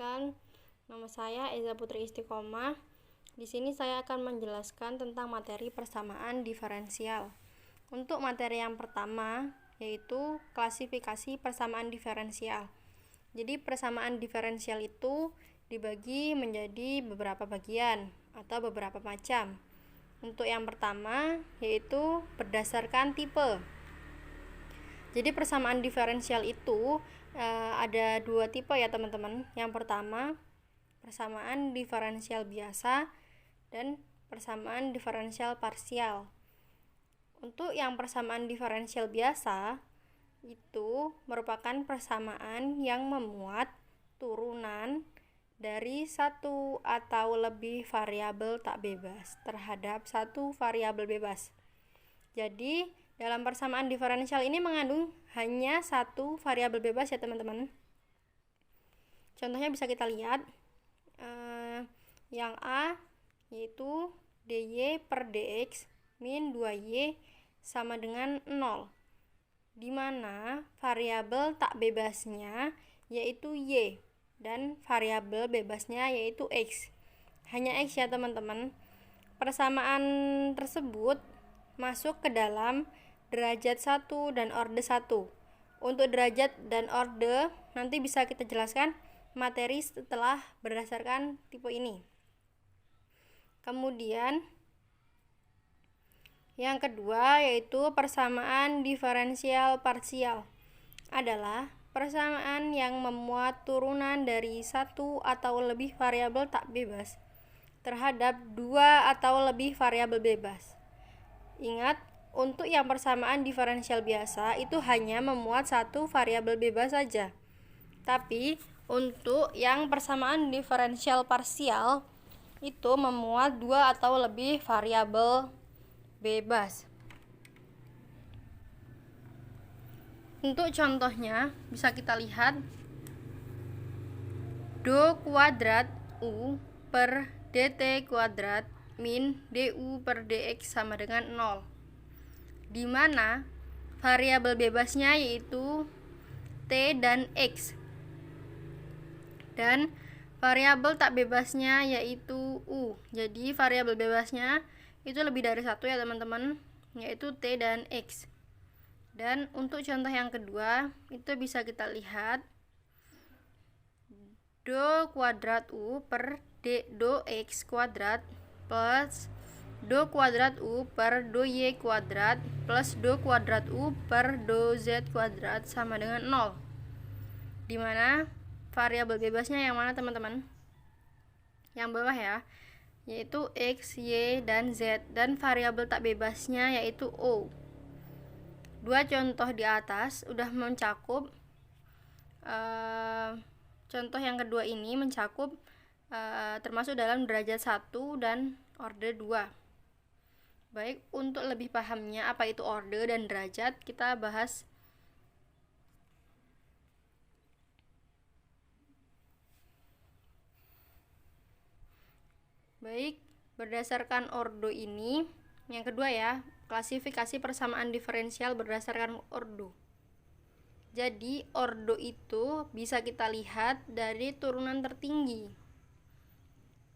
Perkenalkan, nama saya Eza Putri Istiqomah. Di sini saya akan menjelaskan tentang materi persamaan diferensial. Untuk materi yang pertama, yaitu klasifikasi persamaan diferensial. Jadi persamaan diferensial itu dibagi menjadi beberapa bagian atau beberapa macam. Untuk yang pertama, yaitu berdasarkan tipe. Jadi persamaan diferensial itu ada dua tipe ya teman-teman. Yang pertama, persamaan diferensial biasa dan persamaan diferensial parsial. Untuk yang persamaan diferensial biasa itu merupakan persamaan yang memuat turunan dari satu atau lebih variabel tak bebas terhadap satu variabel bebas. Jadi dalam persamaan diferensial ini mengandung hanya satu variabel bebas ya teman-teman. Contohnya bisa kita lihat yang A yaitu dy per dx min 2y sama dengan 0, di mana variabel tak bebasnya yaitu y dan variabel bebasnya yaitu x. Hanya x ya teman-teman. Persamaan tersebut masuk ke dalam derajat 1 dan orde 1. Untuk derajat dan orde nanti bisa kita jelaskan materi setelah berdasarkan tipe ini. Kemudian yang kedua yaitu persamaan diferensial parsial adalah persamaan yang memuat turunan dari satu atau lebih variabel tak bebas terhadap dua atau lebih variabel bebas. Ingat, untuk yang persamaan diferensial biasa itu hanya memuat satu variabel bebas saja. Tapi untuk yang persamaan diferensial parsial itu memuat dua atau lebih variabel bebas. Untuk contohnya bisa kita lihat do kuadrat u per dt kuadrat min du per dx sama dengan 0, di mana variabel bebasnya yaitu t dan x, dan variabel tak bebasnya yaitu u. Jadi variabel bebasnya itu lebih dari satu ya teman-teman, yaitu t dan x. Dan untuk contoh yang kedua itu bisa kita lihat do kuadrat u per do x kuadrat plus do kuadrat u per do y kuadrat plus do kuadrat u per do z kuadrat sama dengan 0, dimana variabel bebasnya yang mana teman-teman? Yang bawah ya, yaitu x, y, dan z, dan variabel tak bebasnya yaitu o. Dua contoh di atas udah mencakup contoh yang kedua ini mencakup termasuk dalam derajat 1 dan orde 2. Baik, untuk lebih pahamnya apa itu orde dan derajat, kita bahas baik berdasarkan ordo ini. Yang kedua ya, klasifikasi persamaan diferensial berdasarkan ordo. Jadi ordo itu bisa kita lihat dari turunan tertinggi.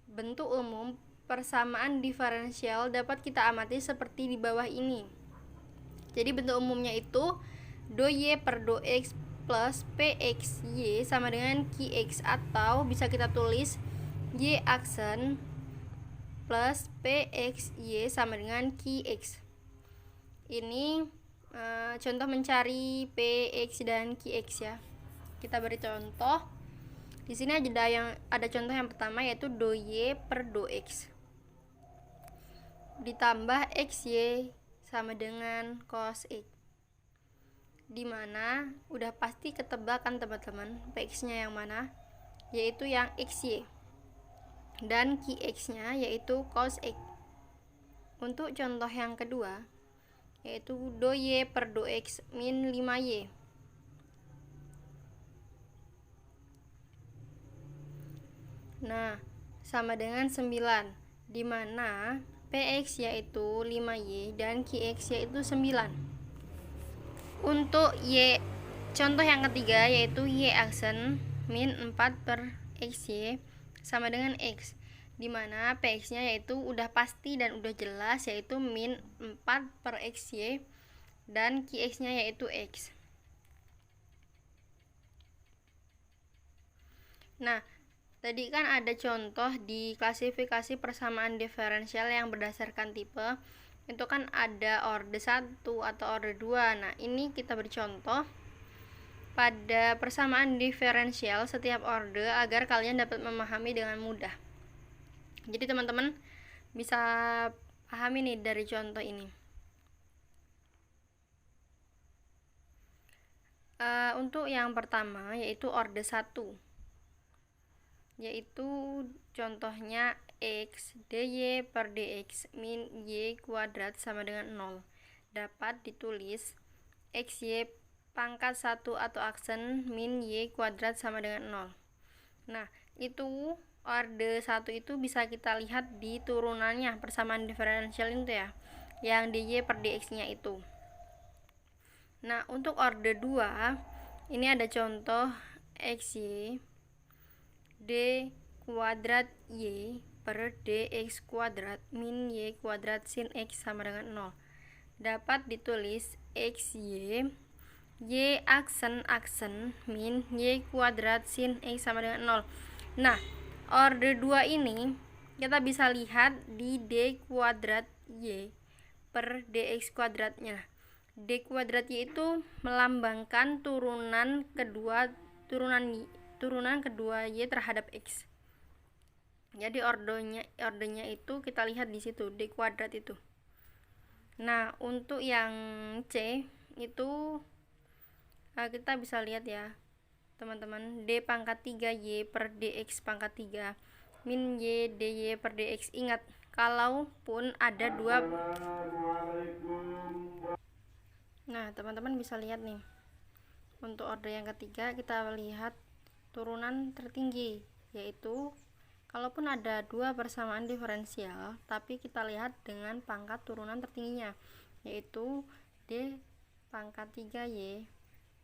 Bentuk umum persamaan diferensial dapat kita amati seperti di bawah ini. Jadi bentuk umumnya itu do y per do x plus px y sama dengan qx, atau bisa kita tulis y aksen plus px y sama dengan qx. Ini contoh mencari px dan qx ya. Kita beri contoh. Di sini ada contoh yang pertama yaitu do y per do x ditambah xy sama dengan cos x, dimana udah pasti ketebak kan teman-teman px-nya yang mana, yaitu yang xy, dan qx-nya yaitu cos x. Untuk contoh yang kedua yaitu do y per do x min 5y, nah sama dengan 9, di mana px yaitu 5y dan qx yaitu 9. Untuk y contoh yang ketiga yaitu y aksen min 4 per XY sama dengan X, dimana PX nya yaitu udah pasti dan udah jelas, yaitu min 4 per XY, dan QX nya yaitu X. Nah, tadi kan ada contoh di klasifikasi persamaan diferensial yang berdasarkan tipe, itu kan ada orde 1 atau orde 2. Nah, ini kita beri contoh pada persamaan diferensial setiap orde agar kalian dapat memahami dengan mudah. Jadi teman-teman bisa pahami nih dari contoh ini. Untuk yang pertama yaitu orde 1, yaitu contohnya X dy per dx min y kuadrat sama dengan 0, dapat ditulis xy pangkat 1 atau aksen min y kuadrat sama dengan 0. Nah, itu orde 1 itu bisa kita lihat di turunannya persamaan diferensial itu ya, yang dy per dx nya itu. Nah, untuk orde 2 ini ada contoh xy d kuadrat y per dx kuadrat min y kuadrat sin x sama dengan 0, dapat ditulis xy y aksen min y kuadrat sin x sama dengan 0. Nah, orde 2 ini kita bisa lihat di d kuadrat y per dx kuadratnya. D kuadrat y itu melambangkan turunan kedua y terhadap x. Jadi ordenya itu kita lihat di situ, d kuadrat itu. Nah, untuk yang C itu kita bisa lihat ya teman-teman, d pangkat 3y per dx pangkat 3 min y dy per dx. Ingat, kalaupun ada dua. Nah, teman-teman bisa lihat nih, untuk orde yang ketiga kita lihat turunan tertinggi, yaitu kalaupun ada dua persamaan diferensial tapi kita lihat dengan pangkat turunan tertingginya, yaitu d pangkat 3y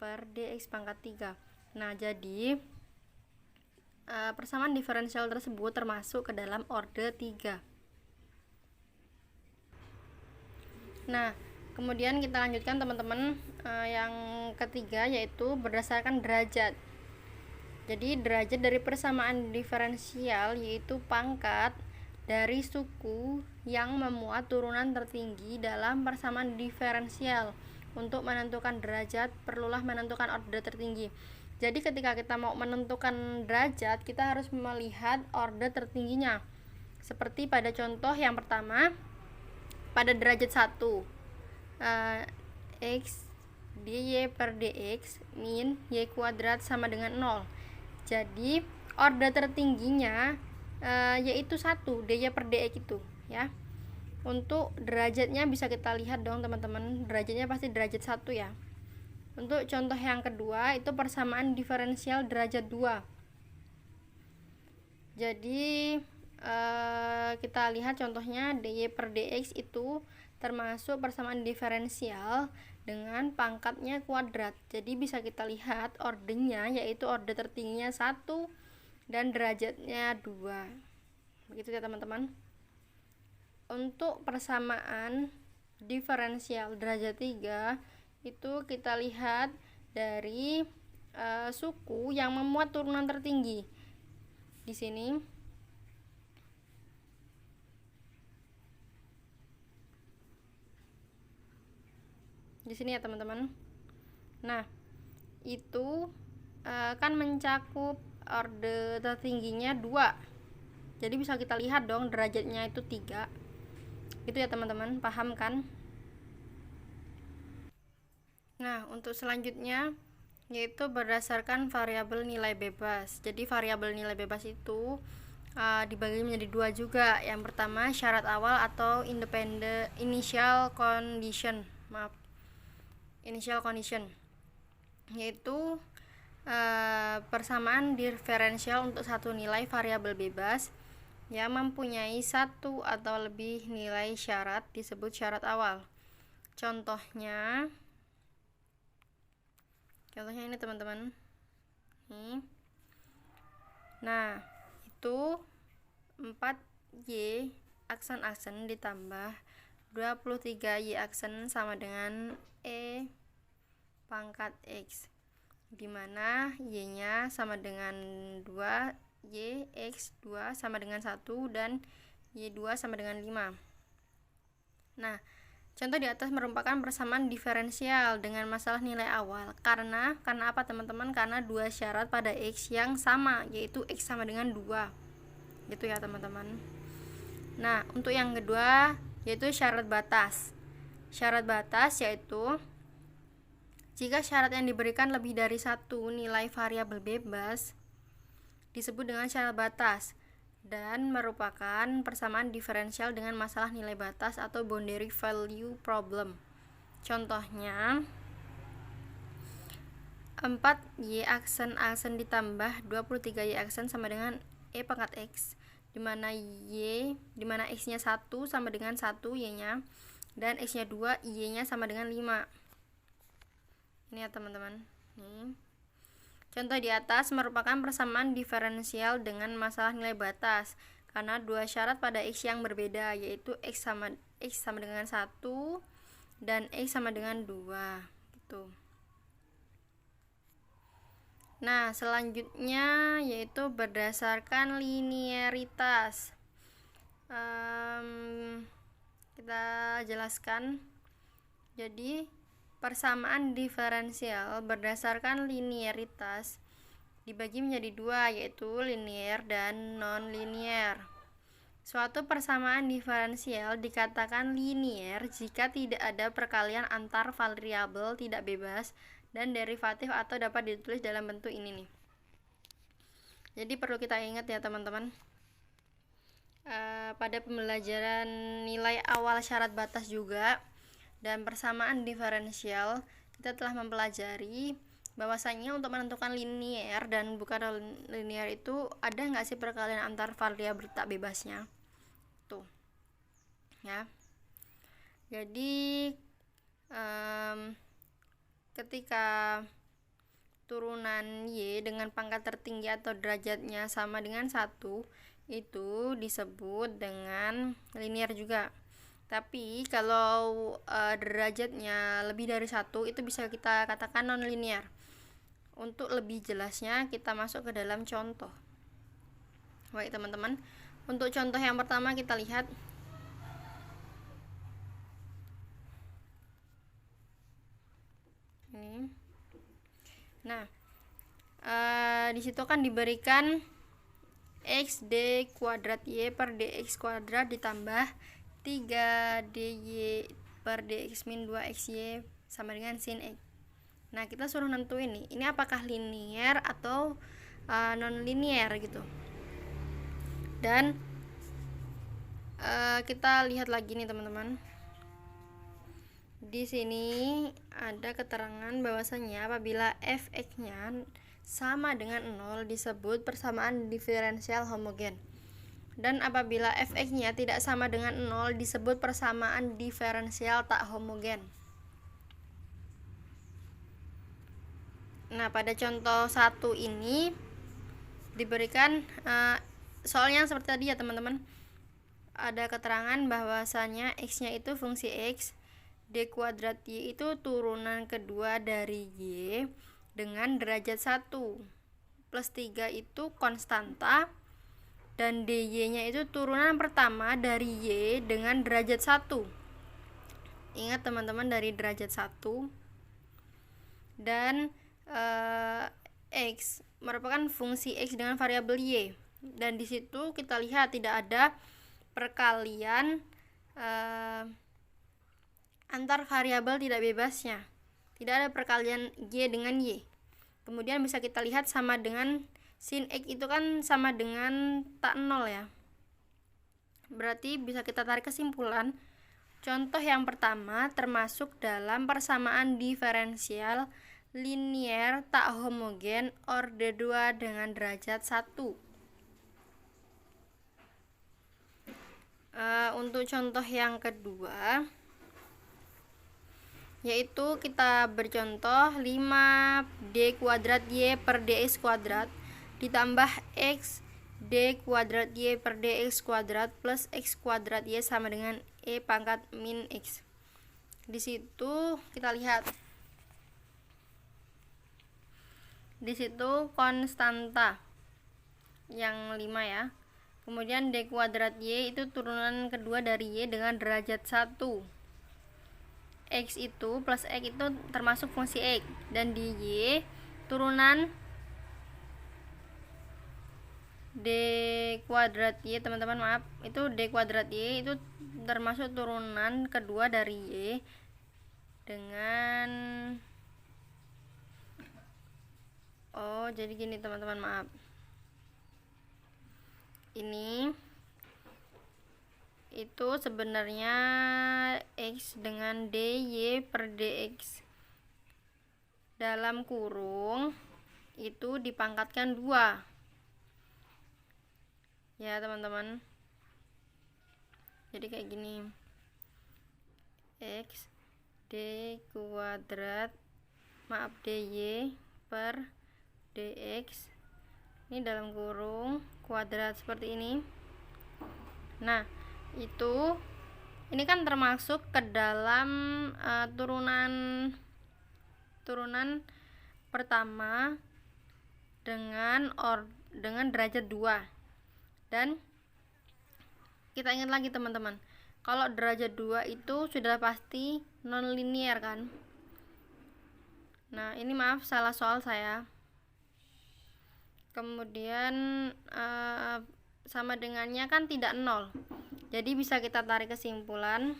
per dx pangkat 3. Nah, jadi persamaan diferensial tersebut termasuk ke dalam orde 3. Nah, kemudian kita lanjutkan teman-teman, yang ketiga yaitu berdasarkan derajat. Jadi derajat dari persamaan diferensial yaitu pangkat dari suku yang memuat turunan tertinggi dalam persamaan diferensial. Untuk menentukan derajat perlulah menentukan orde tertinggi. Jadi ketika kita mau menentukan derajat, kita harus melihat orde tertingginya. Seperti pada contoh yang pertama, pada derajat 1, x dy per dx min y kuadrat sama dengan 0. Jadi orde tertingginya yaitu 1, dy per dx itu ya. Untuk derajatnya bisa kita lihat dong teman-teman, derajatnya pasti derajat 1 ya. Untuk contoh yang kedua itu persamaan diferensial derajat 2. Jadi kita lihat contohnya dy per dx itu termasuk persamaan diferensial dengan pangkatnya kuadrat. Jadi bisa kita lihat ordenya yaitu orde tertingginya 1 dan derajatnya 2. Begitu ya teman-teman. Untuk persamaan diferensial derajat 3 itu kita lihat dari suku yang memuat turunan tertinggi. Di sini ya teman-teman. Nah, itu kan mencakup orde tertingginya 2. Jadi bisa kita lihat dong derajatnya itu 3. Gitu ya teman-teman, paham kan? Nah, untuk selanjutnya yaitu berdasarkan variabel nilai bebas. Jadi variabel nilai bebas itu dibagi menjadi 2 juga. Yang pertama syarat awal atau initial condition, yaitu persamaan diferensial untuk satu nilai variabel bebas yang mempunyai satu atau lebih nilai syarat disebut syarat awal. Contohnya ini teman-teman. Nah, itu 4Y aksen-aksen ditambah 23Y aksen sama dengan E pangkat X, dimana Y-nya sama dengan 2, Y, X 2 sama dengan 1, dan Y2 sama dengan 5. Nah, contoh di atas merupakan persamaan diferensial dengan masalah nilai awal. Karena apa teman-teman? Karena dua syarat pada X yang sama, yaitu X sama dengan 2. Gitu ya teman-teman. Nah, untuk yang kedua yaitu syarat batas. Syarat batas yaitu jika syarat yang diberikan lebih dari satu nilai variabel bebas disebut dengan syarat batas dan merupakan persamaan diferensial dengan masalah nilai batas atau boundary value problem. Contohnya 4Y aksen ditambah 23Y aksen sama dengan E pangkat X, dimana X-nya 1 sama dengan 1 Y-nya, dan X-nya 2, Y-nya sama dengan 5. Ini ya teman-teman. Nih. Contoh di atas merupakan persamaan diferensial dengan masalah nilai batas karena dua syarat pada X yang berbeda, yaitu X sama dengan 1 dan X sama dengan 2 gitu. Nah, selanjutnya yaitu berdasarkan linearitas. Kita jelaskan. Jadi persamaan diferensial berdasarkan linearitas dibagi menjadi dua, yaitu linear dan non-linear. Suatu persamaan diferensial dikatakan linear jika tidak ada perkalian antar variabel tidak bebas dan derivatif atau dapat ditulis dalam bentuk ini nih. Jadi perlu kita ingat ya teman-teman, pada pembelajaran nilai awal syarat batas juga dan persamaan diferensial kita telah mempelajari bahwasanya untuk menentukan linear dan bukan linear itu ada nggak sih perkalian antar variabel tak bebasnya tuh ya. Jadi ketika turunan Y dengan pangkat tertinggi atau derajatnya sama dengan 1 itu disebut dengan linear juga. Tapi kalau derajatnya lebih dari 1 itu bisa kita katakan non-linear. Untuk lebih jelasnya kita masuk ke dalam contoh. Baik teman-teman, untuk contoh yang pertama kita lihat. Ini. Nah, di situ kan diberikan X d kuadrat Y per dx kuadrat ditambah 3dy per dx min 2xy sama dengan sin x. Nah, kita suruh nentuin nih, ini apakah linear atau non-linear gitu. Dan kita lihat lagi nih teman-teman. Di sini ada keterangan bahwasanya apabila fx-nya sama dengan 0 disebut persamaan diferensial homogen. Dan apabila fx-nya tidak sama dengan 0 disebut persamaan diferensial tak homogen. Nah, pada contoh 1 ini diberikan soalnya seperti tadi ya teman-teman. Ada keterangan bahwasanya x-nya itu fungsi x, d kuadrat y itu turunan kedua dari y dengan derajat 1, plus 3 itu konstanta, dan dy-nya itu turunan pertama dari y dengan derajat 1. Ingat teman-teman, dari derajat 1. Dan x merupakan fungsi x dengan variabel y. Dan di situ kita lihat tidak ada perkalian antar variabel tidak bebasnya. Tidak ada perkalian y dengan y. Kemudian bisa kita lihat sama dengan sin x itu kan sama dengan tak 0 ya. Berarti bisa kita tarik kesimpulan, contoh yang pertama termasuk dalam persamaan diferensial linear tak homogen orde 2 dengan derajat 1. Untuk contoh yang kedua yaitu kita bercontoh 5d kuadrat y per dx kuadrat ditambah x d kuadrat y per dx kuadrat plus x kuadrat y sama dengan e pangkat min x. Di situ kita lihat, di situ konstanta yang 5 ya. Kemudian d kuadrat y itu turunan kedua dari y dengan derajat 1. X itu plus x itu termasuk fungsi x, dan di y turunan d kuadrat y, teman-teman maaf, itu d kuadrat y itu termasuk turunan kedua dari y dengan jadi gini teman-teman, maaf, ini itu sebenarnya x dengan dy per dx dalam kurung itu dipangkatkan 2 ya teman-teman. Jadi kayak gini, x d kuadrat dy per dx ini dalam kurung kuadrat seperti ini. Nah, itu ini kan termasuk ke dalam turunan pertama dengan derajat 2. Dan kita ingat lagi teman-teman, kalau derajat 2 itu sudah pasti non linear kan. Nah, ini maaf salah soal saya. Kemudian sama dengannya kan tidak 0. Jadi bisa kita tarik kesimpulan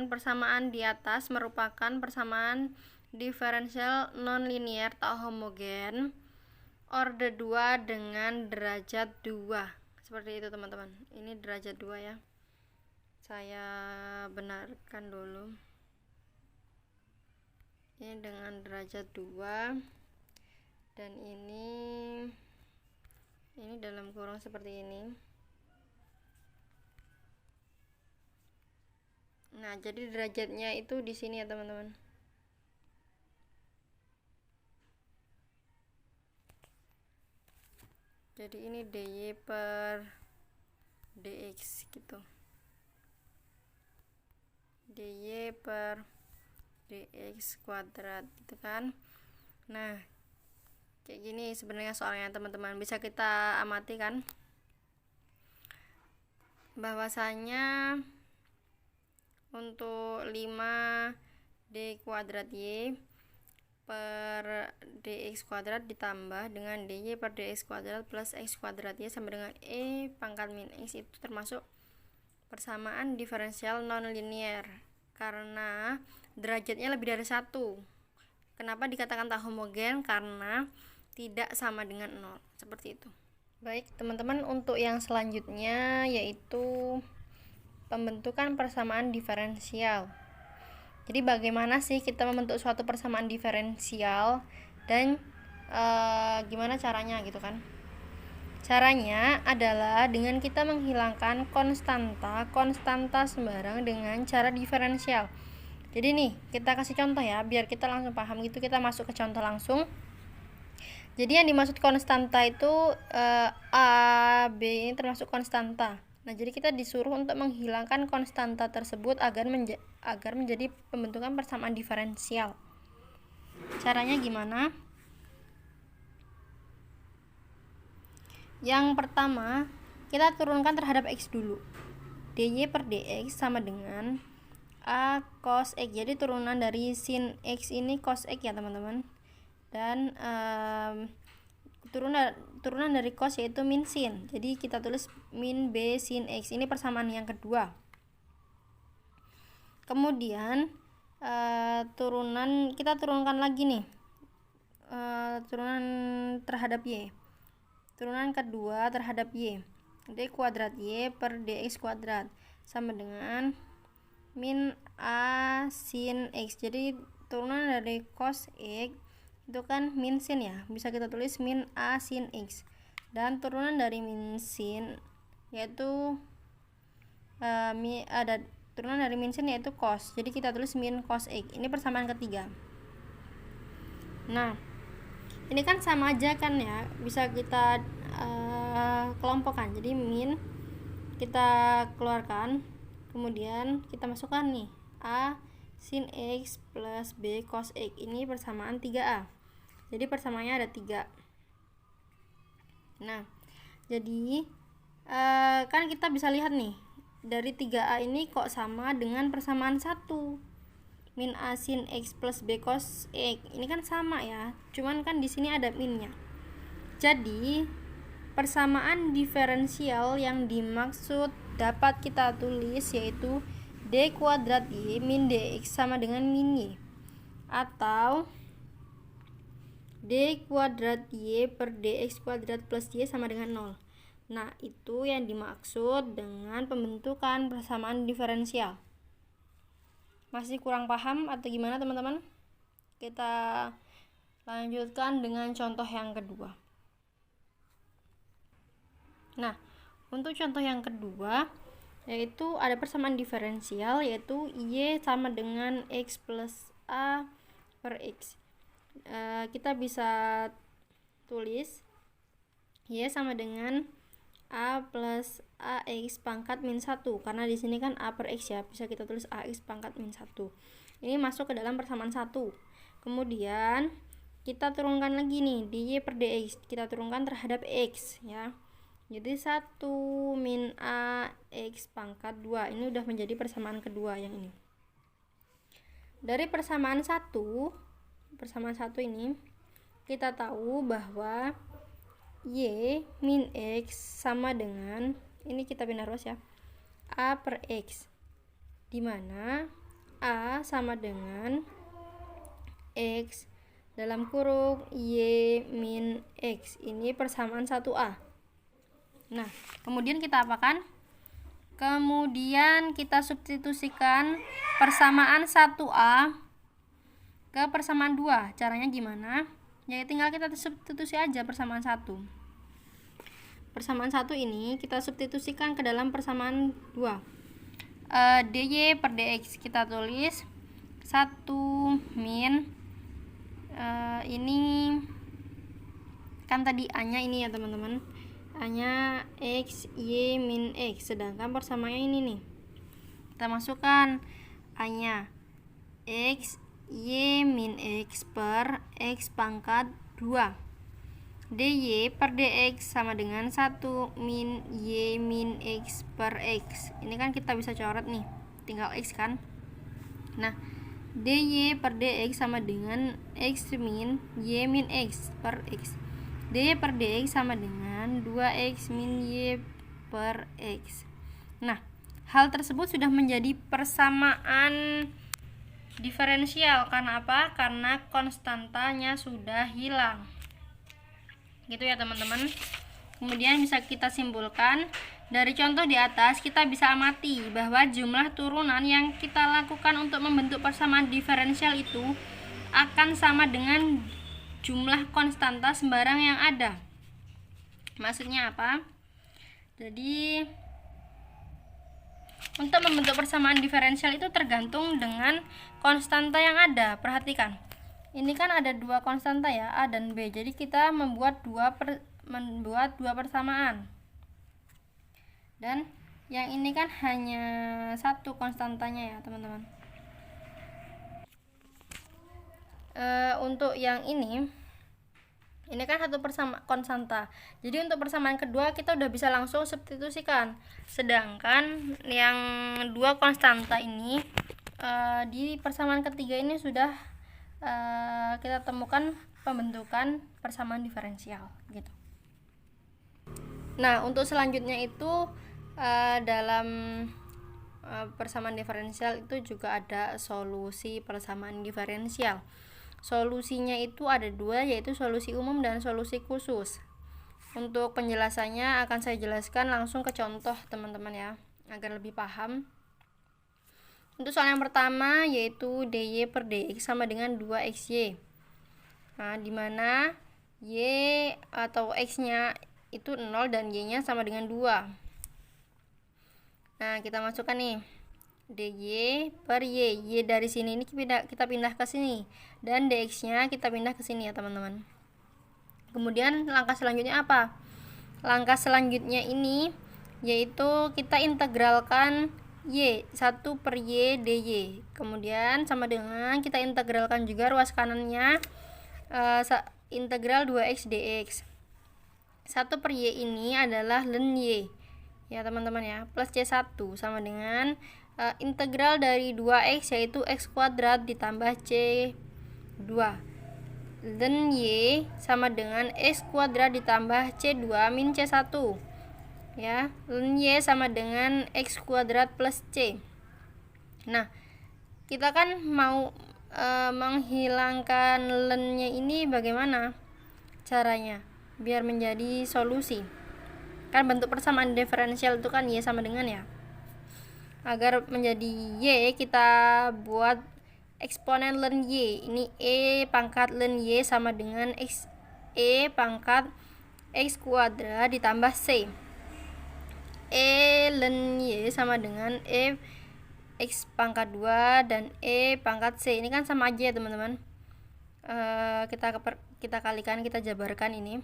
persamaan di atas merupakan persamaan diferensial non linear tak homogen orde 2 dengan derajat 2. Seperti itu teman-teman. Ini derajat 2 ya. Saya benarkan dulu. Ini dengan derajat 2 dan ini dalam kurung seperti ini. Nah, jadi derajatnya itu di sini ya teman-teman. Jadi ini dy per dx gitu, dy per dx kuadrat gitu kan. Nah, kayak gini sebenarnya soalnya teman-teman, bisa kita amati kan bahwasanya untuk 5 d kuadrat y per dx kuadrat ditambah dengan dy per dx kuadrat plus x kuadrat y sama dengan e pangkat min x itu termasuk persamaan diferensial non linear karena derajatnya lebih dari 1. Kenapa dikatakan tak homogen? Karena tidak sama dengan 0. Seperti itu. Baik teman-teman, untuk yang selanjutnya yaitu pembentukan persamaan diferensial. Jadi bagaimana sih kita membentuk suatu persamaan diferensial dan gimana caranya gitu kan. Caranya adalah dengan kita menghilangkan konstanta sembarang dengan cara diferensial. Jadi nih, kita kasih contoh ya, biar kita langsung paham gitu, kita masuk ke contoh langsung. Jadi yang dimaksud konstanta itu A, B ini termasuk konstanta. Nah, jadi kita disuruh untuk menghilangkan konstanta tersebut agar menjadi pembentukan persamaan diferensial. Caranya gimana? Yang pertama, kita turunkan terhadap x dulu. dy per dx sama dengan a cos x. Jadi turunan dari sin x ini cos x ya teman-teman. Dan turunan dari cos yaitu min sin. Jadi kita tulis min b sin x. Ini persamaan yang kedua. Kemudian kita turunkan lagi nih. Turunan terhadap y. Turunan kedua terhadap y. D kuadrat y per dx kuadrat sama dengan min a sin x. Jadi turunan dari cos x itu kan min sin ya, bisa kita tulis min a sin x. Dan turunan dari min sin yaitu turunan dari min sin yaitu cos. Jadi kita tulis min cos X. Ini persamaan ketiga. Nah, ini kan sama aja kan ya, bisa kita kelompokkan. Jadi min kita keluarkan, kemudian kita masukkan nih A sin X plus B cos X. Ini persamaan 3A. Jadi persamaannya ada 3. Nah, jadi kan kita bisa lihat nih, dari 3A ini kok sama dengan persamaan 1. Min A sin X plus B cos X. Ini kan sama ya, cuman kan di sini ada minnya. Jadi, persamaan diferensial yang dimaksud dapat kita tulis yaitu D kuadrat Y min DX sama dengan min Y, atau D kuadrat Y per DX kuadrat plus Y sama dengan 0. Nah, itu yang dimaksud dengan pembentukan persamaan diferensial. Masih kurang paham atau gimana teman-teman? Kita lanjutkan dengan contoh yang kedua. Nah, untuk contoh yang kedua, yaitu ada persamaan diferensial, yaitu Y sama dengan X plus A per X. Kita bisa tulis Y sama dengan A plus AX pangkat min 1, karena di sini kan A per X ya, bisa kita tulis AX pangkat min 1. Ini masuk ke dalam persamaan 1. Kemudian kita turunkan lagi nih dy per dx, kita turunkan terhadap X ya. Jadi 1 min A X pangkat 2. Ini udah menjadi persamaan kedua yang ini. Dari persamaan 1 ini kita tahu bahwa Y min X sama dengan, ini kita pindah ruas ya, A per X, dimana A sama dengan X dalam kurung Y min X. Ini persamaan 1A. Nah, kemudian kita apakan? Kemudian kita substitusikan persamaan 1A ke persamaan 2. Caranya gimana? Ya tinggal kita substitusi aja persamaan 1. Persamaan 1 ini kita substitusikan ke dalam persamaan 2. dy per dx kita tulis 1 min ini kan tadi A-nya ini ya teman-teman. A-nya X Y min X, sedangkan persamaannya ini nih. Kita masukkan A-nya X Y min X per X pangkat 2. dy per dx sama dengan 1 min Y min X per X. Ini kan kita bisa coret nih, tinggal X kan. Nah, dy per dx sama dengan X min Y min X per X. dy per dx sama dengan 2x min Y per X. Nah, hal tersebut sudah menjadi persamaan diferensial. Karena apa? Karena konstantanya sudah hilang. Gitu ya teman-teman. Kemudian bisa kita simpulkan dari contoh di atas, kita bisa amati bahwa jumlah turunan yang kita lakukan untuk membentuk persamaan diferensial itu akan sama dengan jumlah konstanta sembarang yang ada. Maksudnya apa? Jadi untuk membentuk persamaan diferensial itu tergantung dengan konstanta yang ada. Perhatikan, ini kan ada dua konstanta ya, A dan B. Jadi kita membuat dua persamaan. Dan yang ini kan hanya satu konstantanya ya teman-teman. Untuk yang ini kan satu konstanta. Jadi untuk persamaan kedua kita udah bisa langsung substitusikan. Sedangkan yang dua konstanta ini di persamaan ketiga ini sudah kita temukan pembentukan persamaan diferensial gitu. Nah, untuk selanjutnya itu dalam persamaan diferensial itu juga ada solusi persamaan diferensial. Solusinya itu ada dua, yaitu solusi umum dan solusi khusus. Untuk penjelasannya akan saya jelaskan langsung ke contoh teman-teman ya, agar lebih paham. Untuk soal yang pertama yaitu dy per dx sama dengan 2xy. Nah, dimana y atau x-nya itu 0 dan y-nya sama dengan 2. Nah, kita masukkan nih dy per y dari sini ini kita pindah ke sini, dan dx nya kita pindah ke sini ya teman-teman. Kemudian langkah selanjutnya apa? Langkah selanjutnya ini yaitu kita integralkan y 1 per y dy. Kemudian sama dengan kita integralkan juga ruas kanannya, integral 2x dx. 1 per y ini adalah ln y ya teman-teman ya, plus c1 sama dengan integral dari 2x yaitu x kuadrat ditambah c2. Ln y sama dengan x kuadrat ditambah c2 min c1 ya. Ln y sama dengan x kuadrat plus c. Nah, kita kan mau menghilangkan ln-nya ini, bagaimana caranya biar menjadi solusi? Kan bentuk persamaan diferensial itu kan y sama dengan ya. Agar menjadi y, kita buat eksponen ln y. Ini e pangkat ln y sama dengan x e pangkat x kuadrat ditambah c. E ln y sama dengan e x pangkat 2 dan e pangkat c. Ini kan sama aja ya teman-teman. Kita kalikan, kita jabarkan ini.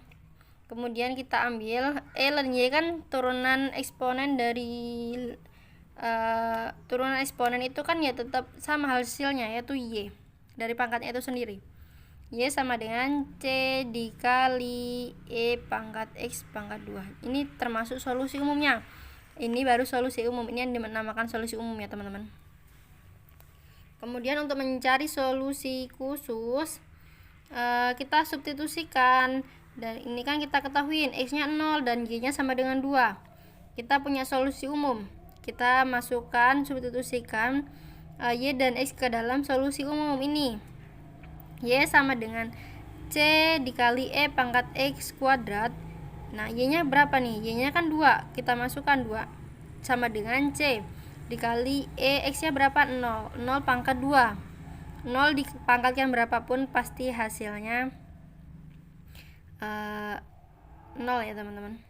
Kemudian kita ambil e ln y kan turunan eksponen dari turunan eksponen itu kan ya tetap sama hasilnya, yaitu y dari pangkatnya itu sendiri. Y sama dengan c dikali e pangkat x pangkat 2. Ini termasuk solusi umumnya. Ini baru solusi umum, ini yang dinamakan solusi umum ya teman-teman. Kemudian untuk mencari solusi khusus, kita substitusikan. Dan ini kan kita ketahui x nya 0 dan y nya sama dengan 2. Kita punya solusi umum. Kita masukkan, substitusikan y dan x ke dalam solusi umum ini. Y sama dengan c dikali e pangkat x kuadrat. Nah, y nya berapa nih? Y nya kan 2. Kita masukkan 2 sama dengan c dikali e, x nya berapa? 0. 0 pangkat 2. 0 dipangkatkan berapapun pasti hasilnya 0 ya teman-teman.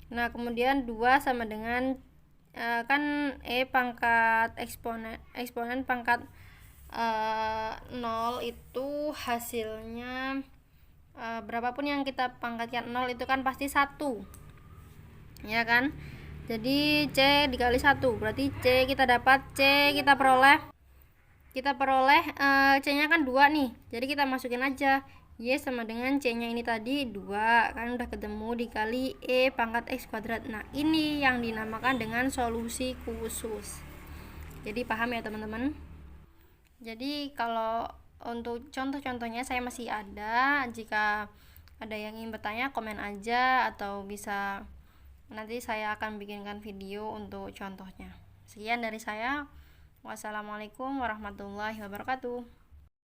Nah, kemudian 2 sama dengan kan e pangkat eksponen pangkat 0 itu hasilnya berapapun yang kita pangkatkan 0 itu kan pasti 1 ya kan. Jadi c dikali 1 berarti c kita dapat, c kita peroleh c nya kan 2 nih, jadi kita masukin aja y sama dengan c nya ini tadi 2 kan udah ketemu, dikali e pangkat x kuadrat. Nah, ini yang dinamakan dengan solusi khusus. Jadi paham ya teman-teman. Jadi kalau untuk contoh-contohnya saya masih ada, jika ada yang ingin bertanya komen aja, atau bisa nanti saya akan bikinkan video untuk contohnya. Sekian dari saya. Wassalamualaikum warahmatullahi wabarakatuh.